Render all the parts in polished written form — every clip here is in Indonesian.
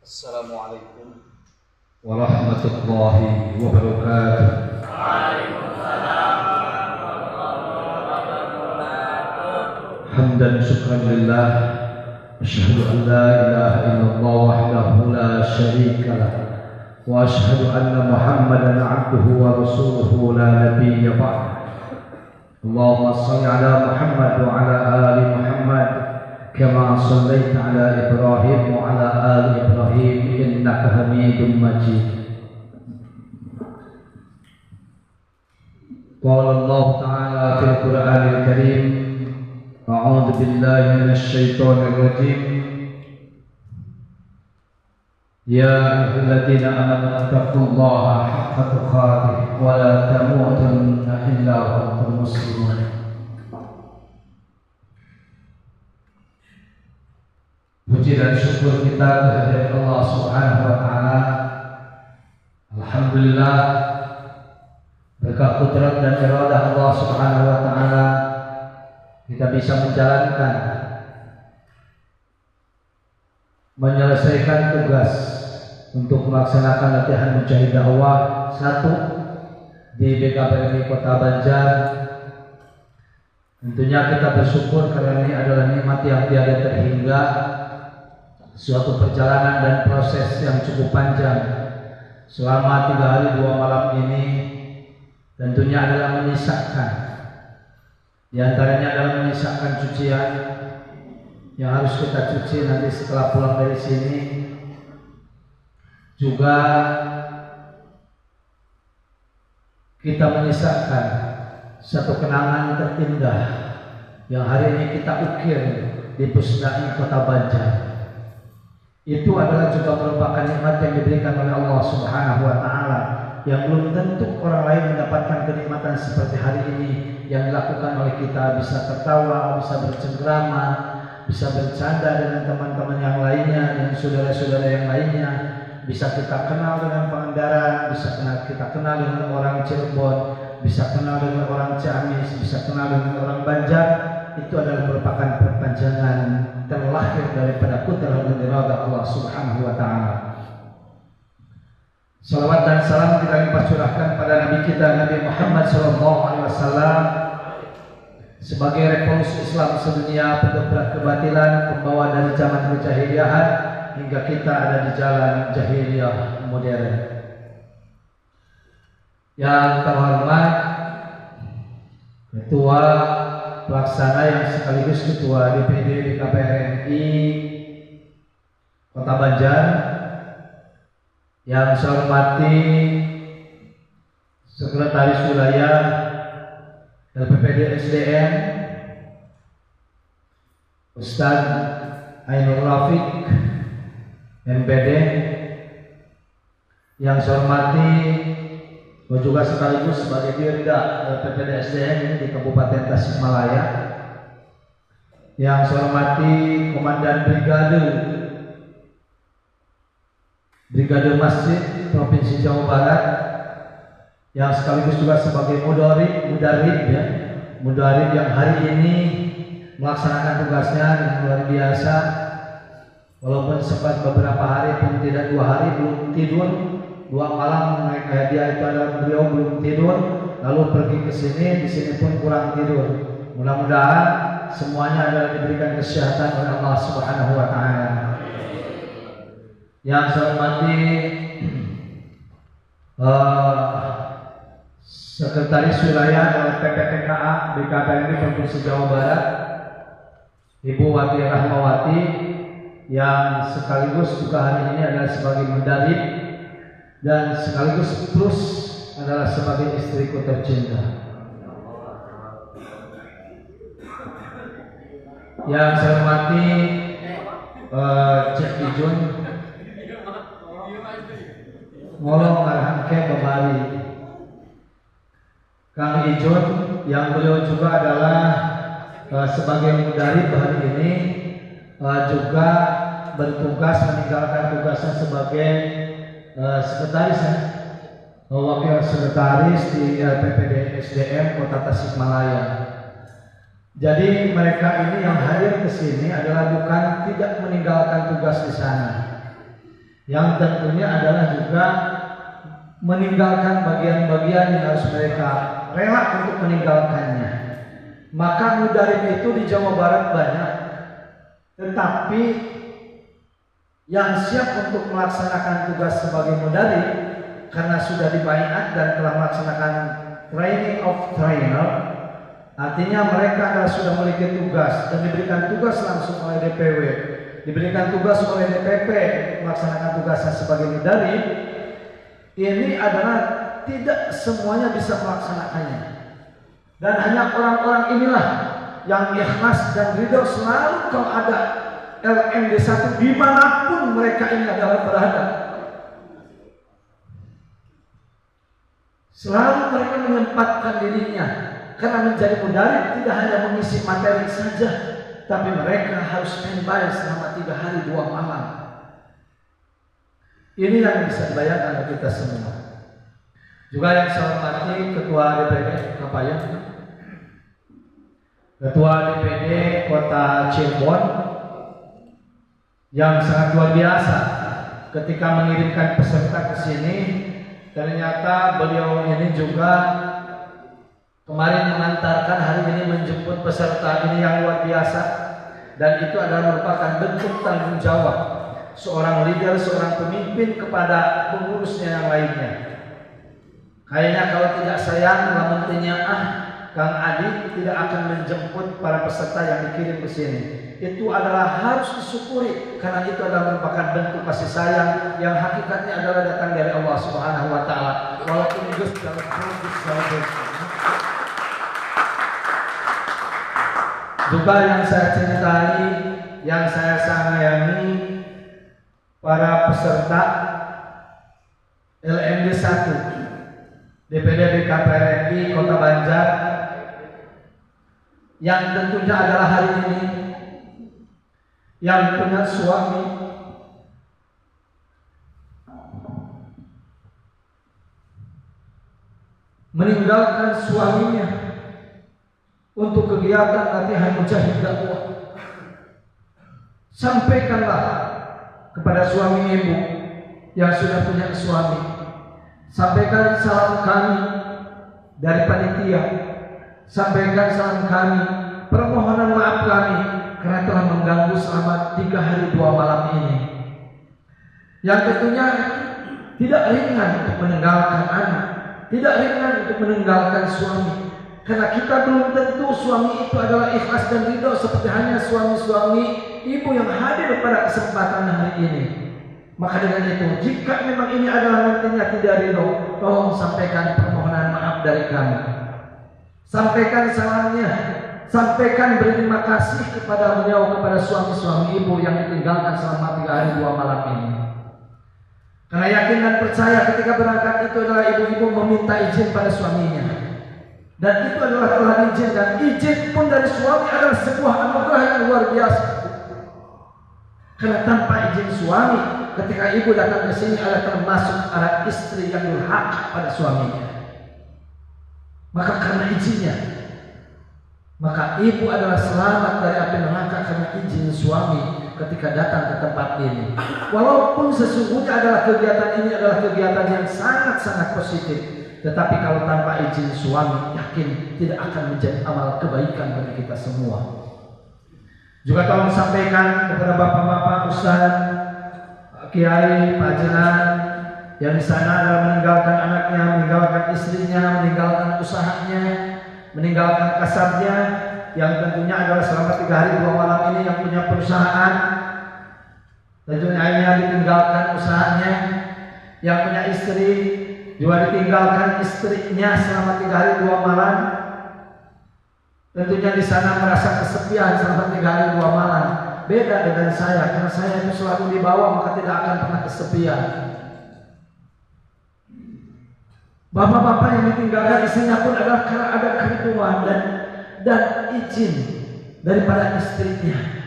Assalamualaikum warahmatullahi wabarakatuh. Waalaikumsalam warahmatullahi wabarakatuh. Hamdan syukran lillah, asyhadu an la ilaha illallah wahdahu la syarika lah, wa asyhadu anna Muhammadan abduhu wa rasuluhu la nabiyya ba'd. Allahumma shalli ala Muhammad wa ala ali Muhammad kama shallaita ala Ibrahim wa ala ali Ibrahim innaka Hamidum Majid. Qala Allah Ta'ala fil Qur'anil Karim, a'udzu billahi minasy syaithanir rajim. Ya ayyuhalladzina amanu taqullaha haqqa tuqatih wa la tamutunna illa wa antum muslimun. Puji dan syukur kita kehadirat Allah Subhanahu wa taala. Alhamdulillah, berkat kudrat dan iradah Allah Subhanahu wa taala kita bisa menyelesaikan tugas untuk melaksanakan latihan mujahid dakwah 1 di BKPMI Kota Banjar. Tentunya kita bersyukur karena ini adalah nikmat yang tiada terhingga, suatu perjalanan dan proses yang cukup panjang selama 3 hari 2 malam ini. Tentunya adalah menyisakan, di antaranya adalah menyisakan cucian yang harus kita cuci nanti setelah pulang dari sini. Juga kita menyisakan satu kenangan terindah yang hari ini kita ukir di Pusdai Kota Banjar. Itu adalah juga merupakan nikmat yang diberikan oleh Allah Subhanahu wa taala, yang belum tentu orang lain mendapatkan kenikmatan seperti hari ini yang dilakukan oleh kita. Bisa tertawa, bisa bercengkrama, bisa bercanda dengan teman-teman yang lainnya, dengan saudara-saudara yang lainnya. Bisa kita kenal dengan Pangandaran, bisa kita kenal dengan orang Cirebon, bisa kenal dengan orang Ciamis, bisa kenal dengan orang Banjar. Itu adalah merupakan perpanjangan terlahir daripada kudrat dan iradah Allah Subhanahu wa taala. Salawat dan salam kita limpah curahkan pada Nabi kita Nabi Muhammad SAW sebagai revolusi Islam sedunia, pendobrak kebatilan, pembawa dari zaman kejahiliahan hingga kita ada di jalan jahiliyah modern. Yang terhormat Ketua Pelaksana yang sekaligus Ketua DPD BKPRMI Kota Banjar, yang saya hormati Sekretaris Wilayah LPPD SDM Ustadz Ainul Rafiq MPD, yang saya hormati juga sekaligus sebagai Dirda LPPD SDM di Kabupaten Tasikmalaya, yang saya hormati Komandan Brigade Masjid Provinsi Jawa Barat, yang sekaligus juga sebagai mudarib yang hari ini melaksanakan tugasnya dengan luar biasa. Walaupun sempat beberapa hari pun tidak, 2 hari belum tidur, 2 malam dia itu adalah beliau belum tidur, lalu pergi ke sini, di sini pun kurang tidur. Mudah-mudahan semuanya adalah diberikan kesehatan oleh Allah Subhanahu wa taala. Yang saya hormati Sekretaris Wilayah LPPTKA BKPMI Provinsi Jawa Barat, Ibu Wati Rahmawati, yang sekaligus juga hari ini adalah sebagai mudarib dan sekaligus plus adalah sebagai istriku tercinta. Yang saya hormati Cek Ijun ngolong arhanke babari Kang Ijun, yang beliau juga adalah sebagai mudarib hari ini, juga bertugas meninggalkan tugasnya sebagai sekretaris wakil sekretaris di LPPD SDM Kota Tasikmalaya. Jadi mereka ini yang hadir ke sini adalah bukan tidak meninggalkan tugas di sana, yang tentunya adalah juga meninggalkan bagian-bagian yang harus mereka rela untuk meninggalkannya. Maka mudarib itu di Jawa Barat banyak, tetapi yang siap untuk melaksanakan tugas sebagai mudarib karena sudah dibaiat dan telah melaksanakan training of trainer, artinya mereka adalah sudah memiliki tugas dan diberikan tugas langsung oleh DPW, diberikan tugas oleh DPP untuk melaksanakan tugasnya sebagai mudarib. Ini adalah tidak semuanya bisa melaksanakannya, dan hanya orang-orang inilah yang ikhlas dan ridho selalu kalau ada LMD 1 dimanapun mereka ini adalah berada. Selalu mereka menyempatkan dirinya, karena menjadi mudarib tidak hanya mengisi materi saja, tapi mereka harus standby selama 3 hari 2 malam. Ini yang bisa dibayangkan oleh kita semua. Juga yang saya hormati Ketua DPD Kapaya, Ketua DPD Kota Cirebon, yang sangat luar biasa ketika mengirimkan peserta ke sini. Ternyata beliau ini juga kemarin mengantarkan, hari ini menjemput peserta ini yang luar biasa, dan itu adalah merupakan bentuk tanggung jawab seorang leader, seorang pemimpin kepada pengurusnya yang lainnya. Kayaknya kalau tidak sayang, lamuntinya Kang Adi tidak akan menjemput para peserta yang dikirim ke sini. Itu adalah harus disyukuri, karena itu adalah merupakan bentuk kasih sayang yang hakikatnya adalah datang dari Allah Subhanahu wa taala. Walaupun Gus dalam juga yang saya cintai, yang saya sayangi, para peserta LMD 1 DPD BKPRI Kota Banjar, yang tentunya adalah hari ini yang punya suami meninggalkan suaminya untuk kegiatan latihan mujahid dakwah. Sampaikanlah kepada suami ibu yang sudah punya suami, sampaikan salam kami dari panitia, sampaikan salam kami, permohonan maaf kami karena telah mengganggu selama 3 hari 2 malam ini, yang tentunya tidak ringan untuk meninggalkan anak, tidak ringan untuk meninggalkan suami, karena kita belum tentu suami itu adalah ikhlas dan ridho seperti hanya suami-suami ibu yang hadir pada kesempatan hari ini. Maka dengan itu, jika memang ini adalah nantinya tidak ridho, tolong sampaikan permohonan maaf dari kami, sampaikan salamnya, sampaikan berterima kasih kepada beliau, kepada suami-suami ibu yang ditinggalkan selama 3 hari 2 malam ini. Karena yakin dan percaya ketika berangkat itu adalah ibu-ibu meminta izin pada suaminya, dan itu adalah telah izin, dan izin pun dari suami adalah sebuah anugerah yang luar biasa. Karena tanpa izin suami, ketika ibu datang ke sini adalah termasuk anak istri yang durhaka pada suaminya. Maka karena izinnya, maka ibu adalah selamat dari api neraka karena izin suami ketika datang ke tempat ini. Walaupun sesungguhnya adalah kegiatan ini adalah kegiatan yang sangat-sangat positif, tetapi kalau tanpa izin suami, yakin tidak akan menjadi amal kebaikan bagi kita semua. Juga tolong sampaikan kepada bapak-bapak ustaz, Pak Kiai, Pak Jenan, yang di sana adalah meninggalkan anaknya, meninggalkan istrinya, meninggalkan usahanya, meninggalkan kasabnya, yang tentunya adalah selama 3 hari 2 malam ini yang punya perusahaan, tentunya akhirnya ditinggalkan usahanya, yang punya istri juga ditinggalkan istrinya selama 3 hari 2 malam. Tentunya di sana merasa kesepian selama 3 hari 2 malam. Beda dengan saya, karena saya itu selalu dibawa, maka tidak akan pernah kesepian. Bapak-bapak yang ditinggalkan istrinya pun adalah karena ada kerinduan dan izin daripada istrinya.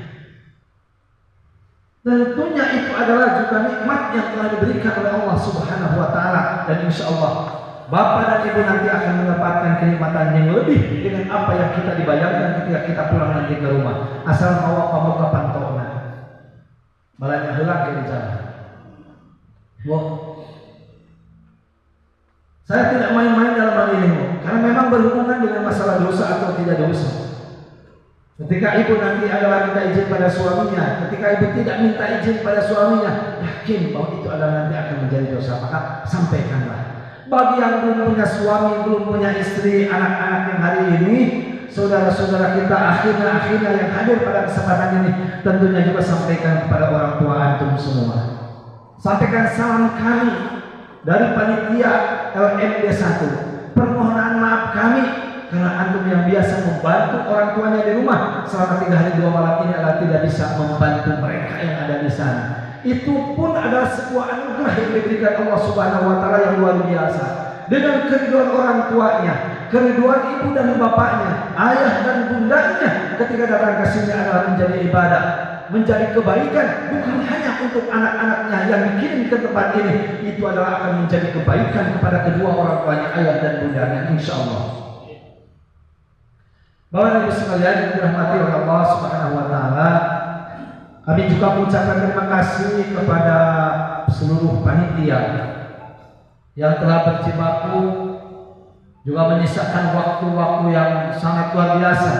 Tentunya itu adalah juga nikmat yang telah diberikan oleh Allah Subhanahu wa taala, dan insya Allah bapak dan ibu nanti akan mendapatkan kenikmatan yang lebih dengan apa yang kita dibayarkan ketika kita pulang nanti ke rumah. Asal mau pamuka pantona, malahnya heula ke jalan. Wah, saya tidak main-main dalam hal ini, karena memang berhubungan dengan masalah dosa atau tidak dosa. Ketika ibu nanti adalah minta izin pada suaminya, ketika ibu tidak minta izin pada suaminya, yakin bahwa itu adalah nanti akan menjadi dosa, maka sampaikanlah. Bagi yang belum punya suami, belum punya istri, anak-anak yang hari ini, saudara-saudara kita akhirnya yang hadir pada kesempatan ini, tentunya juga sampaikan kepada orang tua antum semua. Sampaikan salam kami dari panitia LMD 1. Permohonan maaf kami karena antum yang biasa membantu orang tuanya di rumah selama 3 hari 2 malam ini adalah tidak bisa membantu mereka yang ada di sana. Itu pun adalah sebuah anugerah yang diberikan Allah Subhanahu wa taala yang luar biasa. Dengan keriduan orang tuanya, keriduan ibu dan bapaknya, ayah dan bundanya ketika datang ke sini adalah menjadi ibadah, menjadi kebaikan, bukan hanya untuk anak-anaknya yang dikirim ke tempat ini, itu adalah akan menjadi kebaikan kepada kedua orang tuanya, ayah dan bundanya, insyaallah. Bapak Ibu sekalian yang dirahmati oleh Allah Subhanahu wa taala, kami juga mengucapkan terima kasih kepada seluruh panitia yang telah berjibaku juga menyisakan waktu-waktu yang sangat luar biasa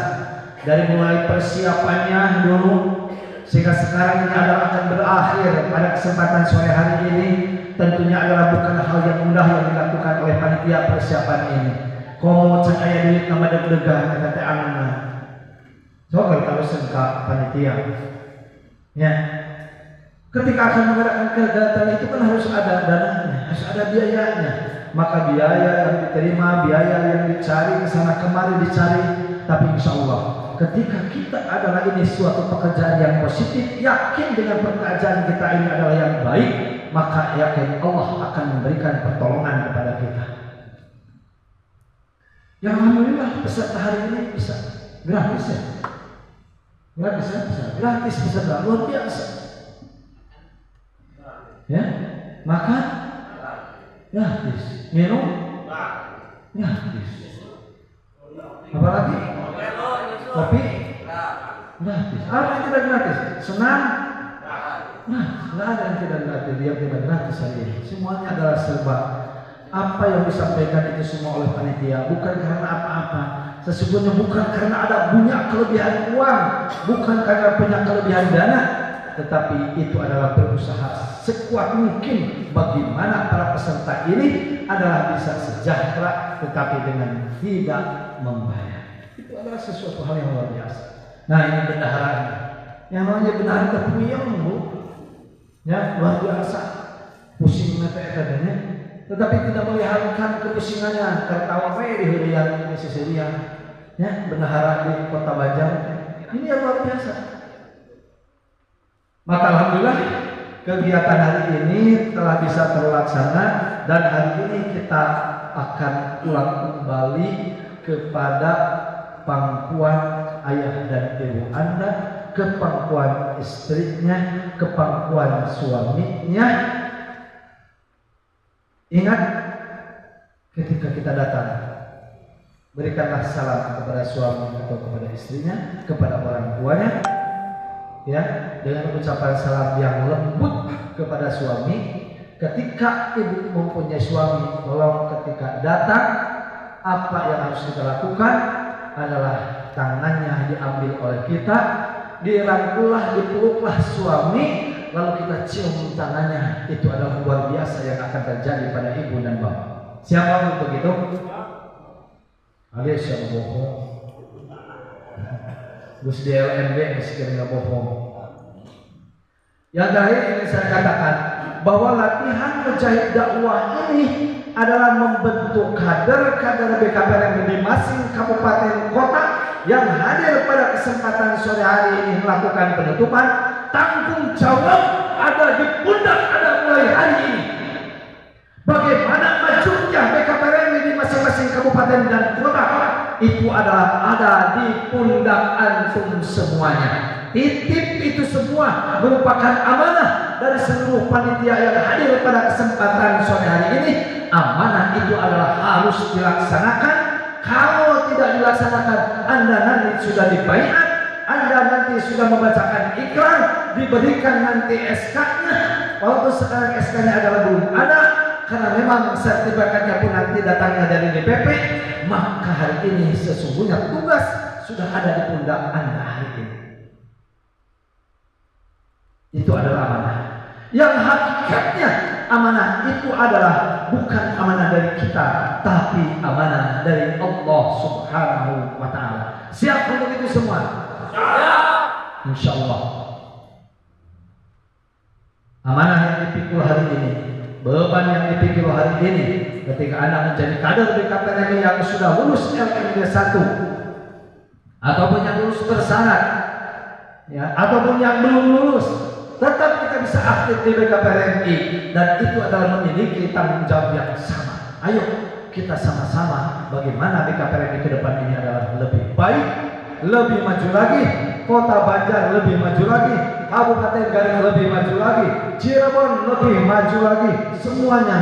dari mulai persiapannya dulu sehingga sekarang ini adalah akan berakhir pada kesempatan sore hari ini. Tentunya adalah bukan hal yang mudah yang dilakukan oleh panitia persiapan ini. Komo can aya duit nama deg-degan kata anuna. Coba kalau sengka panitia. Ya. Ketika akan mengadakan kegiatan itu kan harus ada dananya, harus ada biayanya. Maka biaya yang diterima, biaya yang dicari ke sana kemari dicari, tapi insya Allah ketika kita adalah ini suatu pekerjaan yang positif, yakin dengan pekerjaan kita ini adalah yang baik, maka yakin Allah akan memberikan pertolongan kepada kita. Yang alhamdulillah peserta hari ini bisa gratis ya. Gratis ya, gratis peserta luar biasa. Ya, makan gratis, minum gratis. Apalagi kopi gratis. Apa yang tidak gratis? Senang gratis. Nggak ada yang tidak gratis. Dia tidak gratis hari ini. Semuanya adalah serba. Apa yang disampaikan itu semua oleh panitia bukan karena apa-apa. Sesungguhnya bukan karena ada punya kelebihan uang, bukan karena punya kelebihan dana, tetapi itu adalah berusaha sekuat mungkin bagaimana para peserta ini adalah bisa sejahtera tetapi dengan tidak membayar. Itu adalah sesuatu hal yang luar biasa. Nah, ini bendaharanya. Yang namanya bendahara terpuyeng, Bu. Ya, luar biasa. Pusing mata katanya. Tetapi tidak melihatkan kepusingannya, tertawa di hurian di Sisilia. Ya, bendahara di Kota Banjar. Ini yang luar biasa. Maka alhamdulillah kegiatan hari ini telah bisa terlaksana dan hari ini kita akan pulang kembali kepada pangkuan ayah dan ibu Anda, ke pangkuan istrinya, ke pangkuan suaminya. Ingat ketika kita datang, berikanlah salam kepada suami atau kepada istrinya, kepada orang tuanya, ya, dengan ucapan salam yang lembut kepada suami. Ketika ibu mempunyai suami, tolong ketika datang, apa yang harus kita lakukan adalah tangannya diambil oleh kita, dirangkullah, dipeluklah suami, lalu kita cium tangannya. Itu adalah luar biasa yang akan terjadi pada ibu dan bapak. Siapa begitu? Alias yang bohong. Gus DLMB meskipun nggak bohong. Yang terakhir ingin saya katakan bahwa latihan menjahit dakwah ini adalah membentuk kader-kader BKPRM di masing kabupaten kota yang hadir pada kesempatan sore hari ini melakukan penutupan. Tanggung jawab ada di pundak Anda mulai hari ini. Bagaimana majunya BKPRM di masing-masing kabupaten dan kota itu adalah ada di pundak antum semuanya. Titip itu semua merupakan amanah dari seluruh panitia yang hadir pada kesempatan sore hari ini. Amanah itu adalah harus dilaksanakan. Kalau tidak dilaksanakan, Anda nanti sudah dibaiat, Anda nanti sudah membacakan ikrar, diberikan nanti SK-nya Walaupun sekarang SK-nya adalah belum ada, karena memang sertifikatnya pun nanti datangnya dari DPP, maka hari ini sesungguhnya tugas sudah ada di pundak Anda hari ini. Itu adalah amanah. Yang hakikatnya amanah itu adalah bukan amanah dari kita, tapi amanah dari Allah Subhanahu wa Ta'ala. Siap untuk itu semua? Insya Allah. Amanah yang dipikul hari ini, beban yang dipikul hari ini, ketika Anda menjadi kader BKPRMI yang sudah lulus LMD 1 ataupun yang lulus bersyarat, ya, ataupun yang belum lulus, tetap kita bisa aktif di BKPRMI, dan itu adalah memiliki tanggung jawab yang sama. Ayo kita sama-sama bagaimana BKPRMI ke depan ini adalah lebih baik, lebih maju lagi, Kota Banjar lebih maju lagi, Kabupaten Garut lebih maju lagi, Cirebon lebih maju lagi. Semuanya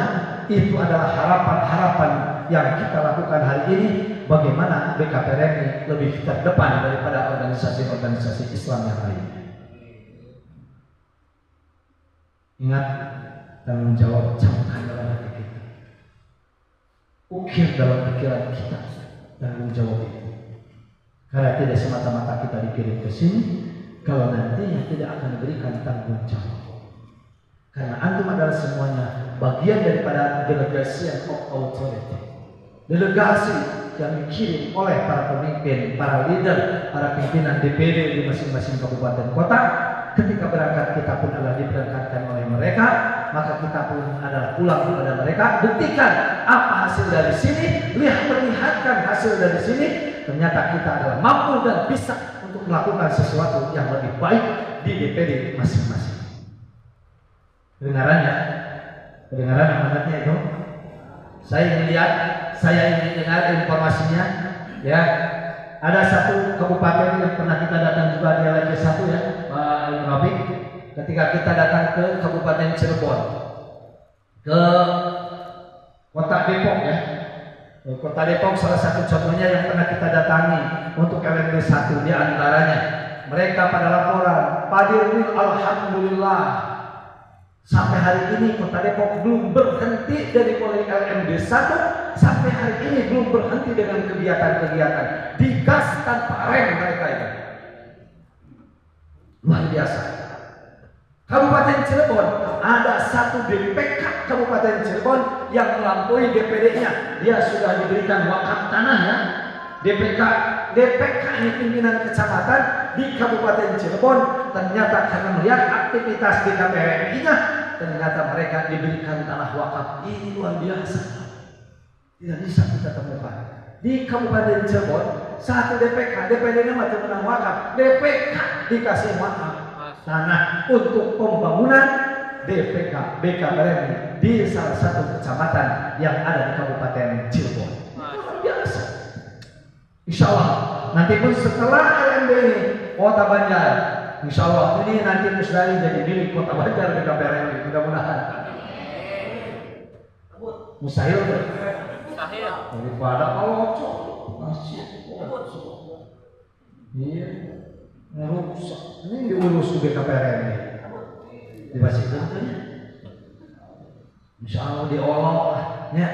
itu adalah harapan-harapan yang kita lakukan hari ini. Bagaimana BKPRMI lebih terdepan daripada organisasi-organisasi Islam yang lainnya. Ingat, tanggung jawab camkan dalam hati kita, ukir dalam pikiran kita tanggung jawab itu. Karena tidak semata-mata kita dikirim ke sini, kalau nantinya tidak akan diberikan tanggung jawab. Karena antum adalah semuanya bagian daripada delegasi of authority, delegasi yang dikirim oleh para pemimpin, para leader, para pimpinan DPD di masing-masing kabupaten kota. Ketika berangkat kita pun adalah diberangkatkan oleh mereka, maka kita pun adalah pulang kepada mereka. Buktikan apa hasil dari sini, perlihatkan hasil dari sini. Ternyata kita adalah mampu dan bisa untuk melakukan sesuatu yang lebih baik di DPD masing-masing. Kedengaran amanatnya itu. Saya melihat, saya ingin dengar informasinya, ya. Ada satu kabupaten yang pernah kita datang juga di LMD 1, ya, Pak Rafiq. Ketika kita datang ke Kabupaten Cirebon, ke Kota Depok, ya. Kota Depok salah satu contohnya yang pernah kita datangi untuk LMD 1 di antaranya. Mereka pada laporan, Pak Dirwin, alhamdulillah sampai hari ini Kota Depok belum berhenti dari mulai LMD 1 sampai hari ini belum berhenti dengan kegiatan-kegiatan digas tanpa rem mereka itu. Luar biasa. Kabupaten Cirebon ada satu DPK Kabupaten Cirebon yang melampaui DPD-nya. Dia sudah diberikan wakaf tanahnya. DPK ini pimpinan kecamatan di Kabupaten Cirebon. Ternyata karena melihat aktivitas BKPRMI-nya, ternyata mereka diberikan tanah wakaf. Ini luar biasa. Tidak bisa kita temukan di Kabupaten Cirebon satu DPK, DPD-nya masih menang wakaf, DPK dikasih wakaf tanah untuk pembangunan DPK BKPRMI di salah satu kecamatan yang ada di Kabupaten Cirebon. Luar biasa. Insya Allah nanti pun setelah LMD ini Kota Banjar, insya Allah ini nanti musnah jadi milik Kota Banjar BKPRMI. Mudah-mudahan. Mustahil tuh. Daripada kalau masih iya merusak. Ini diurus BKPRMI dibersihkan tuh ya. Insya Allah diolok ya.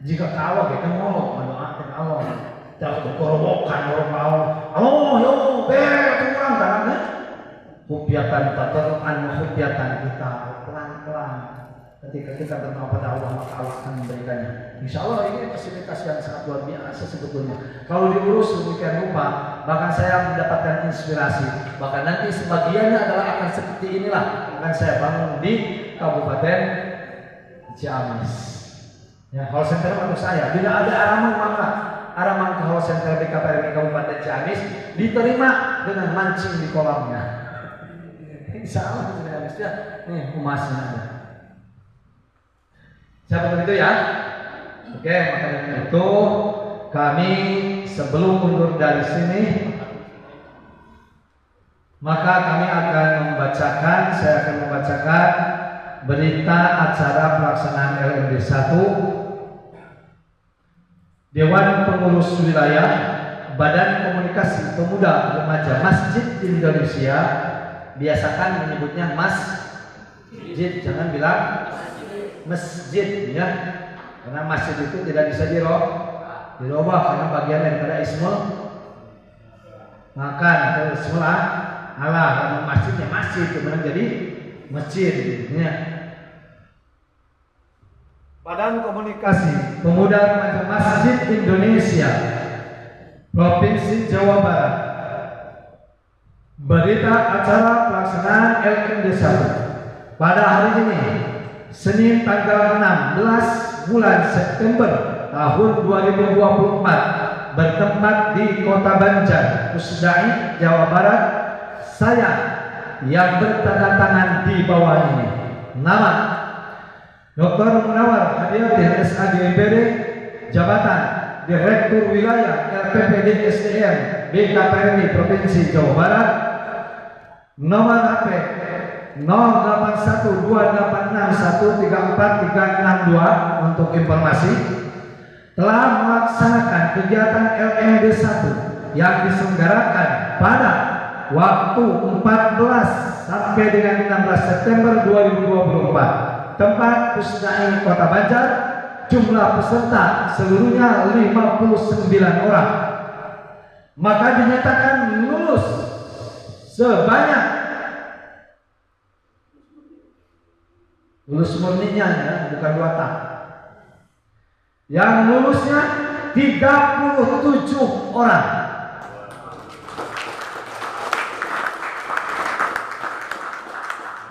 Jika kalau kita ngolok mendoakan Allah, jangan berkorobokan orang mau Allah yo kurang tangannya. Hubiatan tatarruan hubiatan kita pelan-pelan. Ketika kita berdoa pada Allah, maka Allah akan memberikannya. Insya Allah ini fasilitas yang sangat luar biasa sebetulnya. Kalau diurus demikian rupa, bahkan saya mendapatkan inspirasi. Bahkan nanti sebagiannya adalah akan seperti inilah akan saya bangun di Kabupaten Ciamis. Ya, call center untuk saya. Bila ada Aramang ke call center BKPRMI Kabupaten Ciamis diterima dengan mancing di kolamnya. Insya Allah Ciamisnya, nih emasnya ada. Siapa begitu ya? Oke, maka dari itu kami sebelum mundur dari sini, maka kami akan membacakan, saya akan membacakan berita acara pelaksanaan LMD 1 Dewan Pengurus Wilayah Badan Komunikasi Pemuda Remaja Masjid Indonesia, biasakan menyebutnya MAS Masjid, jangan bilang masjid ya. Karena masjid itu tidak bisa dirubah karena bagian daripada ismul makan atau ismul Allah. Karena masjidnya masjid kemudian jadi masjid ya. Badan Komunikasi Pemuda Remaja Masjid Indonesia Provinsi Jawa Barat. Berita acara pelaksanaan LMD 1 pada hari ini Senin tanggal 16 bulan September tahun 2024 bertempat di Kota Banjar, Pusdai, Jawa Barat. Saya yang bertanda tangan di bawah ini. Nama Dr. Munawar Hadiatin SAG MPD, jabatan Direktur Wilayah LPPD SDM BKPMI Provinsi Jawa Barat. Nomor HP 081286134362 untuk informasi. Telah melaksanakan kegiatan LMD 1 yang diselenggarakan pada waktu 14 sampai dengan 16 September 2024. Tempat Pusdai Kota Banjar. Jumlah peserta seluruhnya 59 orang. Maka dinyatakan lulus sebanyak lulus murninya ya, bukan watak. Yang lulusnya 37 orang.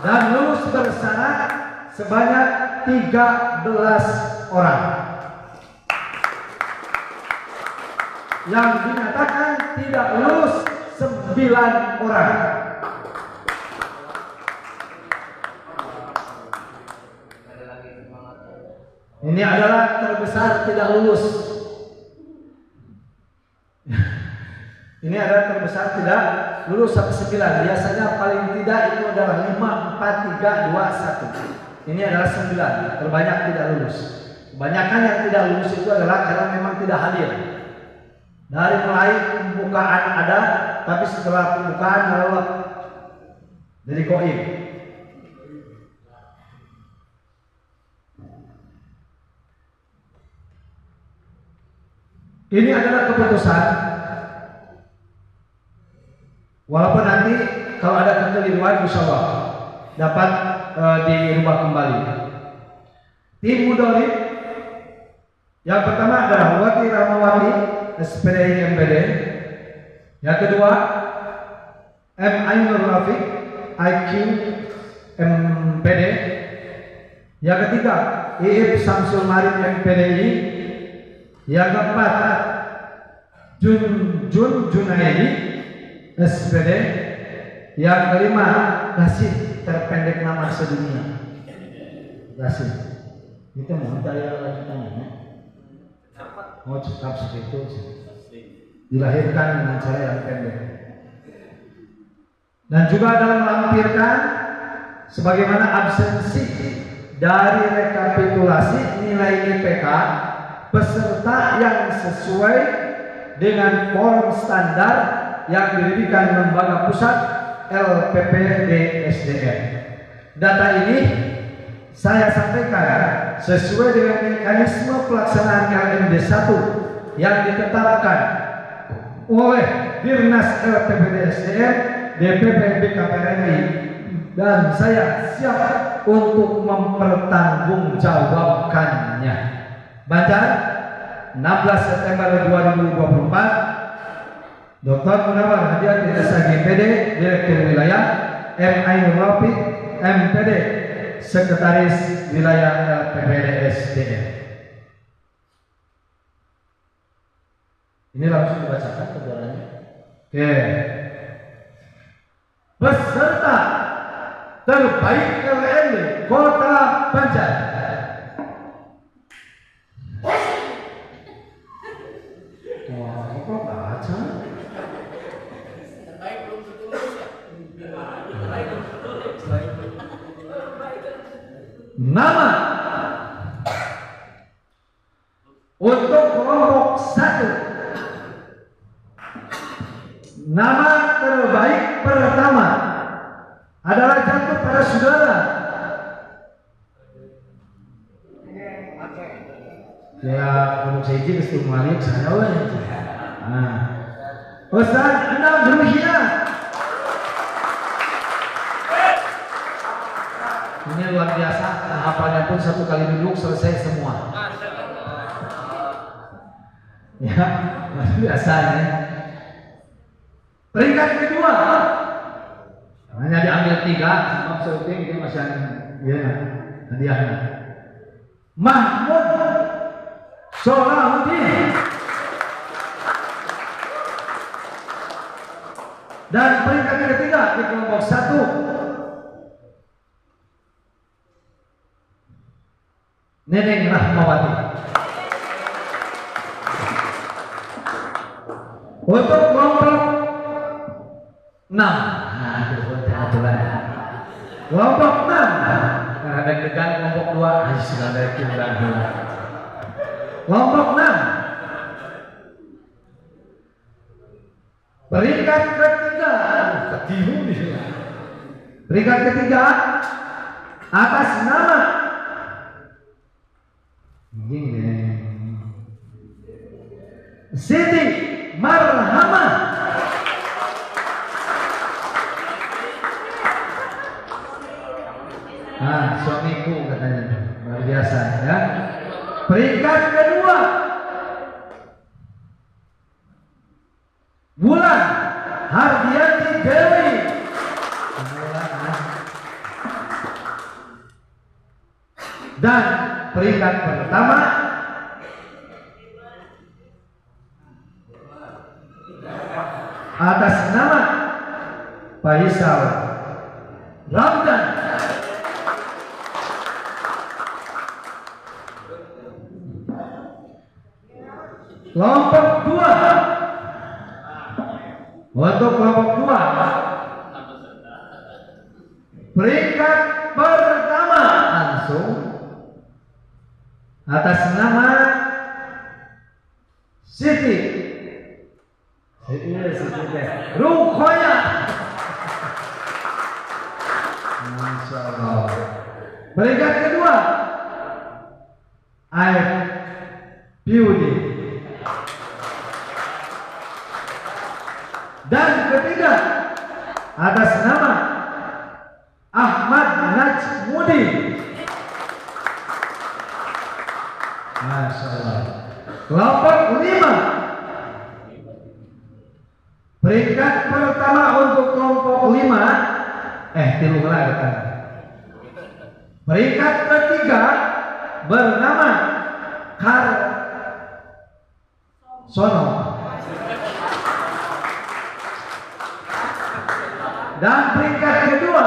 Dan lulus bersyarat sebanyak 13 orang. Yang dinyatakan tidak lulus 9 orang. Ini adalah terbesar tidak lulus. Ini adalah terbesar tidak lulus sampai 9. Biasanya paling tidak itu adalah 5, 4, 3, 2, 1. Ini adalah 9. Terbanyak tidak lulus. Kebanyakan yang tidak lulus itu adalah karena memang tidak hadir. Dari mulai pembukaan ada, tapi setelah pembukaan lewat dari koim. Ini adalah keputusan. Walaupun nanti kalau ada kekeliruan insya Allah dapat dirubah kembali. Tim Mudolib yang pertama adalah Wati Rahmawati SPDI MPD. Yang kedua M. Ainur Rafiq IQ MPD. Yang ketiga Iib Samsul Marik MPDI. Yang keempat Jun Junaidi SPD. Yang kelima Rasid, terpendek nama sedunia Rasid. Itu mau saya lanjutannya. Mau cekap seperti itu. Dilahirkan dengan cara yang pendek. Dan juga dalam melampirkan sebagaimana absensi dari rekapitulasi nilai IPK peserta yang sesuai dengan form standar yang didirikan Lembaga Pusat LPPD SDM. Data ini saya sampaikan sesuai dengan mekanisme pelaksanaan LMD 1 yang ditetapkan oleh Dirnas LPPD SDM DPP BKPMI, dan saya siap untuk mempertanggungjawabkannya. Banjar 16 September 2024. Dr. Munawar Hadiatin SAG MPD Direktur Wilayah, M. Ainur Rafiq MPD Sekretaris Wilayah LPPD SDM. Ini langsung dibacakan kebenarannya. Oke. Peserta terbaik LMD Kota Banjar. Wah, kok baca? Nama untuk kelompok 1. Nama terbaik pertama adalah jatuh pada saudara Ya kalau saya izin ke Malik saya nah Ustaz Anam Druhia ini luar biasa, hafalnya pun 1 kali duduk selesai semua ya luar biasa ya. Peringkat kedua hanya diambil 3 maksud ini masih ya hadiahnya Mahmud Solahuddin dan peringkat ketiga di kelompok 1 Neneng Rahmawati. Untuk kelompok 6 kelompok 6 ada deg-degan kelompok 2 sudah ada kira kelompok 6 peringkat ketiga ketihu dia peringkat ketiga atas nama Siti Marhamah. Suamiku katanya luar biasa ya. Peringkat kedua Bulan Hardiati Dewi. Dan peringkat pertama atas nama Faisal Ramdan. Kelompok 2 untuk kelompok 2 peringkat pertama langsung atas nama Siti Rukoya. Masya Allah. Peringkat kedua Aib Piudi. Dan ketiga atas nama Ahmad Najmudi. Masya Allah. Kelompok 5 peringkat pertama untuk kelompok 5 tilu lagi kan. Peringkat ketiga bernama Kar Sono. Dan peringkat kedua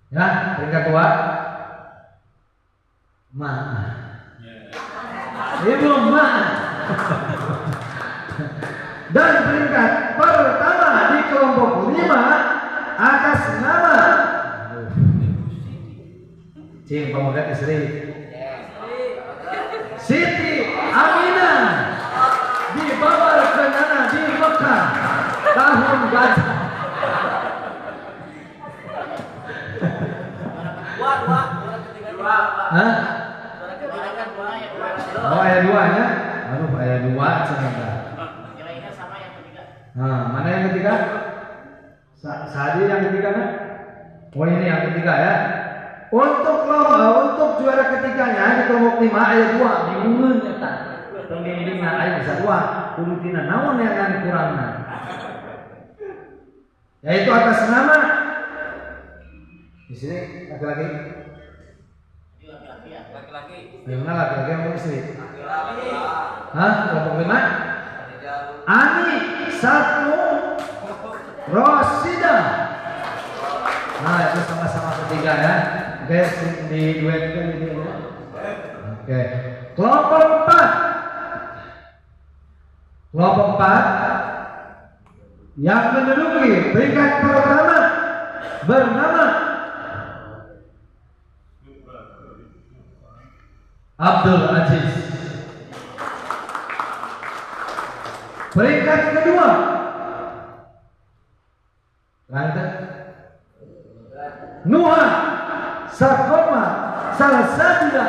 ya peringkat kedua Ibu Ma. Dan peringkat pertama di kelompok 5 atas nama Cing pemuda istri Siti Aminah dibawa ke sana di Mekah tahun gajah. Oh ayat 2 ya. Aduh ayat 2 sebentar. Kira-kira sama yang ketiga. Mana yang ketiga? Sadi yang ketiga kan? Oh ini yang ketiga ya. Untuk juara ketiganya di kelompok 5 ayat 2 bingungan ya tak. Pembimbingnya ayat 2 kudu tina naon yang kan kurangna. Yaitu atas nama di sini laki-laki. Laki-laki. Yang mana laki-laki yang istri? Laki-laki. Kelompok 5? Ani 1 Rosida. Itu sama-sama ketiga ya. Oke, di duetkan ini. Oke. Kelompok 4. Kelompok 4 yang menduduki peringkat pertama bernama Abdul Aziz. Peringkat kedua Nuha Sakoma salsabila.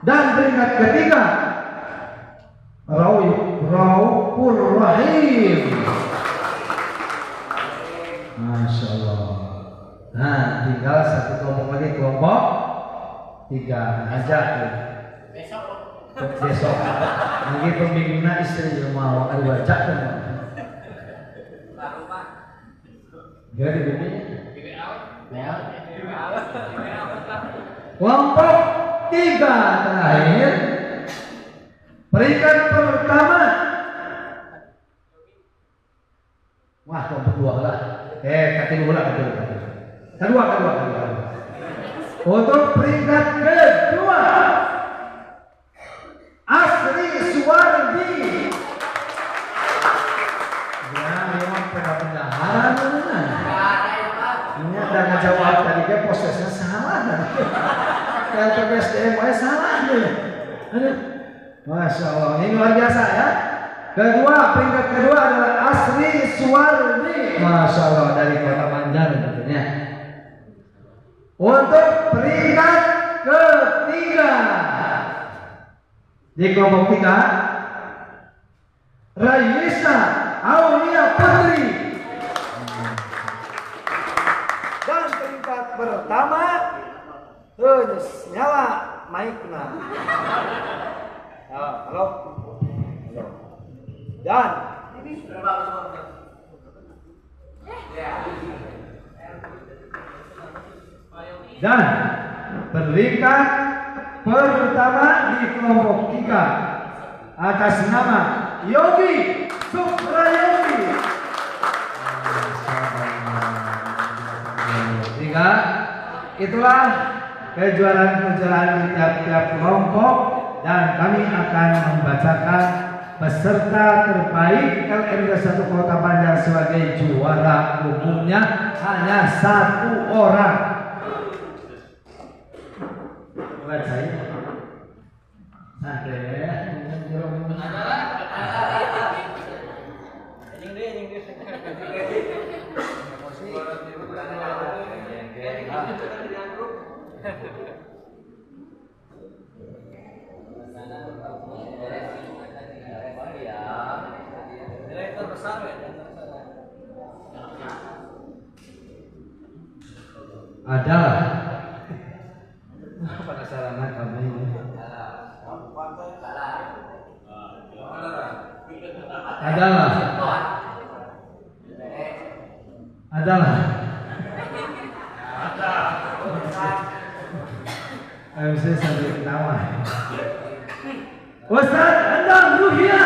Dan peringkat ketiga Raufur Rahim. Masya Allah. Nah, tinggal satu kelompok lagi, kelompok 3 aja tuh. Besok lagi pembina istri yang mau ada baca kan. Jadi begini. Kelompok 3 terakhir. Peringkat pertama. Wah, kelompok 2 lah. Kedua. Untuk peringkat kedua, Asri Suwardi. Ya, memang pendaharan mana? Ini ada ngejawab tadi ke prosesnya salah kan? Yang PSDM salah nih. Aduh, Masya Allah, ini luar biasa ya. Peringkat kedua adalah Asri Suwardi. Masya Allah, dari Kota Banjar tentunya. Untuk peringkat ketiga di kelompok 3, Raisa Aulia Putri. Dan peringkat pertama, nyala mic-nya. Halo. Dan peringkat pertama di kelompok 3 atas nama Yogi Suprayogi. Sehingga itulah kejuaraan-kejuaraan di tiap-tiap kelompok, dan kami akan membacakan peserta terbaik LMD 1 Kota Banjar sebagai juara umumnya hanya 1 orang. Baca ya. Adalah pada sarana kami adalah MC sambil ketawa. Ustaz Endang Ruhia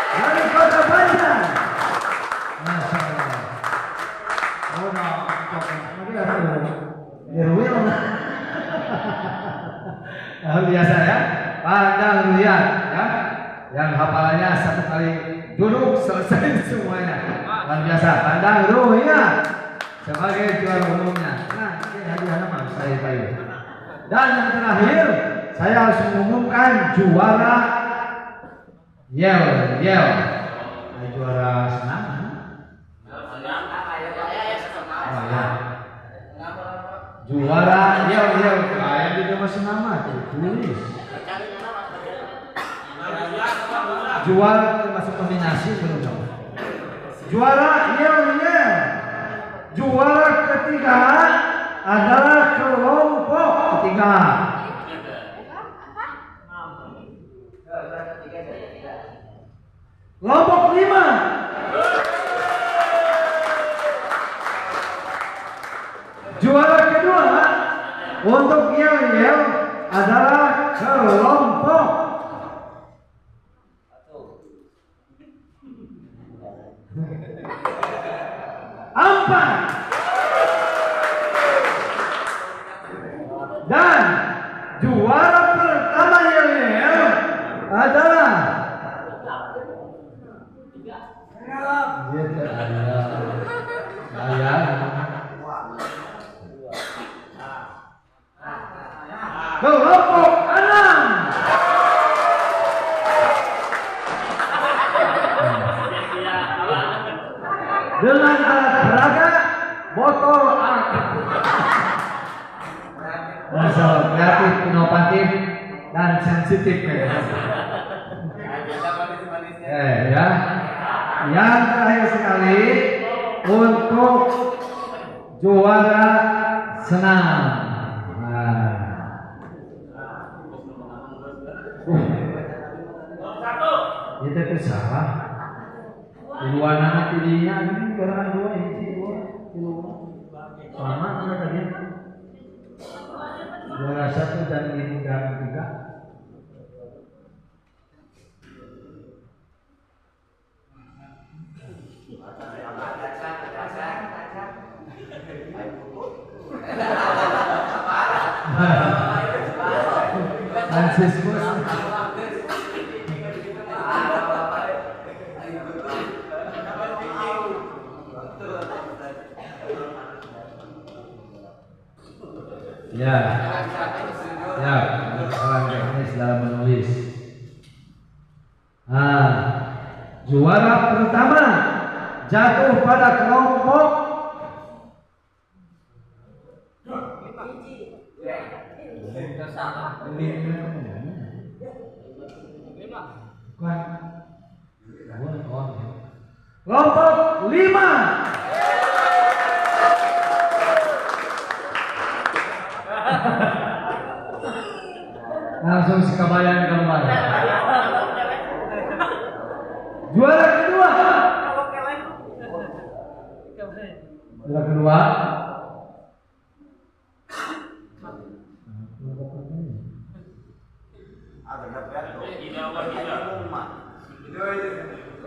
dari Kota Banjar. Masya Allah. Oh, nah, biasa ya, pandang lihat ya, yang hafalannya 1 kali duduk selesai semuanya. Luar biasa, pandang ruhnya sebagai juara umumnya. Nah, ini hadiahnya mas saya bayu. Dan yang terakhir, saya harus mengumumkan juara yel. Juara senam. Juara yel yang di masih nama tuh tulis. Juara termasuk nominasi belum dong. Juara yel. Juara ketiga adalah kelompok ketiga. Kelompok 5. Juara kedua untuk yel adalah kelompok 4. Dan juara pertama yel adalah kelompok 6. Dengan alat peraga botol air. Masa kreatif, inovatif, dan sensitif ya. Ya. Yang terakhir sekali untuk juara senam. Nah. Itu tuh salah. Dua nama tadinya ini karena dua ini dua. Sama mana tadi? Juara 1 dan ini juara 3. Fransiskus. Ya, kesalahan teknis dalam menulis. Nah, juara pertama jatuh pada kelompok kelompok 5. Langsung sekabayan gambar. Juara kedua. Juara kedua.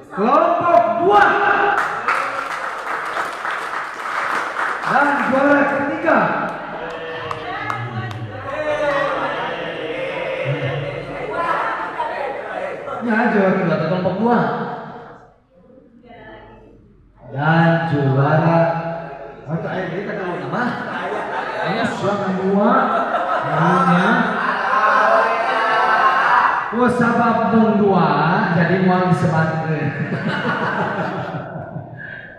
Kelompok 2. Dan juara ketiga. Ya, juara kedua kelompok 2. Dan juara atau air kita tahu nama? Ini juara 2. Namanya sabab pun 2 jadi mual sebatkeun.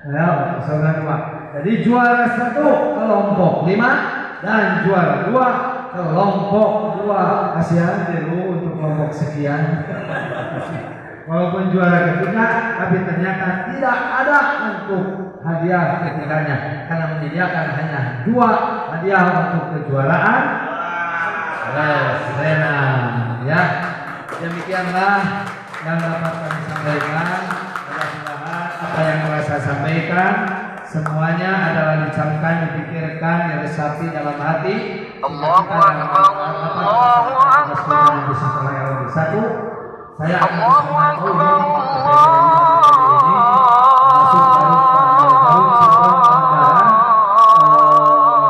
Ayo, saudara 2. Jadi juara 1 kelompok 5 dan juara 2 kelompok 2. Kasihan dulu untuk kelompok sekian. Walaupun juara ketiga, tapi ternyata tidak ada untuk hadiah ketiganya karena menyediakan hanya 2 hadiah untuk kejuaraan. Senam, ya. Demikianlah yang dapat kami sampaikan. Mudah-mudahan apa yang telah saya sampaikan semuanya adalah dicamkan, dipikirkan, diresapi dalam hati. Allahu Akbar. Allahu Akbar. Saya akan